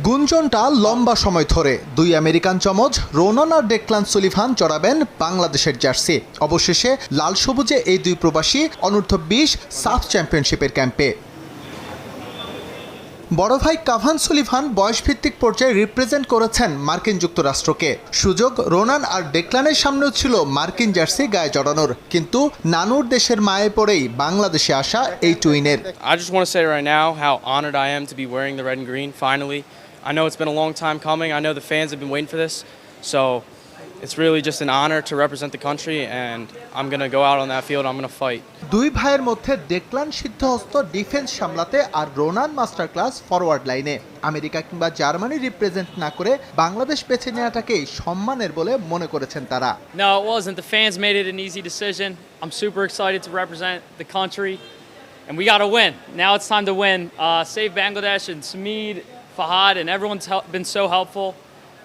গুঞ্জনটা লম্বা সময় ধরে দুই আমেরিকান চমজ রোনান আর ডেকলান সুলিভান চড়াবেন বাংলাদেশের জার্সি। অবশেষে লাল সবুজে এই দুই প্রবাসী অনূর্ধ্ব 20 সাফ চ্যাম্পিয়নশিপের ক্যাম্পে। বড় ভাই কাভান সুলিভান বয়সভিত্তিক পর্যায়ে রিপ্রেজেন্ট করেছেন মার্কিন যুক্তরাষ্ট্রকে। সুযোগ রোনান আর ডেকলানের সামনেও ছিল মার্কিন জার্সি গায়ে জড়ানোর, কিন্তু নানুর দেশের মায়ে পড়েই বাংলাদেশে আসা এই টুইনের। I just want to say right now how honored I am to be wearing the red and green finally. I know it's been a long time coming. I know the fans have been waiting for this. So it's really just an honor to represent the country, and I'm going to go out on that field. I'm going to fight. দুই ভাইয়ের মধ্যে Declan সিদ্ধহস্ত defence সামলাতে আর Ronan master class forward লাইনে। America কিংবা Germany represent না করে বাংলাদেশ বেছে নেওয়াটাকেই সম্মানের বলে মনে করেছেন তারা। No, it wasn't. The fans made it an easy decision. I'm super excited to represent the country, and we got to win. Now it's time to win. Save Bangladesh and Sameed, Fahad, and everyone's been so helpful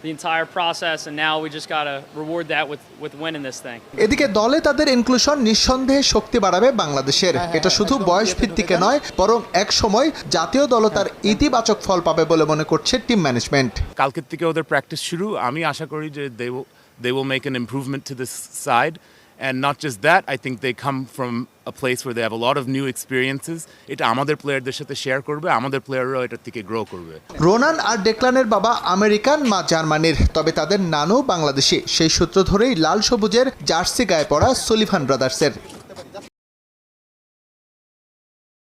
the entire process, and now we just got to reward that with winning this thing. এদিকে দলে তাদের inclusion নিঃসন্দেহে শক্তি বাড়াবে বাংলাদেশের। এটা শুধু বয়স ভিত্তিকে নয়, বরং এক সময় জাতীয় দল তার ইতিবাচক ফল পাবে বলে মনে করছে টিম ম্যানেজমেন্ট। কালকের থেকে ওদের প্র্যাকটিস শুরু। আমি আশা করি যে they will make an improvement to this side, and not just that, I think they come from a place where they have a lot of new experiences. এটা আমাদের প্লেয়ারদের সাথে শেয়ার করবে, আমাদের প্লেয়াররাও এটা থেকে গ্রো করবে। রোনান আর ডেকলানের বাবা আমেরিকান, মা জার্মানির, তবে তাদের নানু বাংলাদেশি। সেই সূত্র ধরেই লাল সবুজের জার্সি গায়ে পড়া সুলিভান ব্রাদার্সের।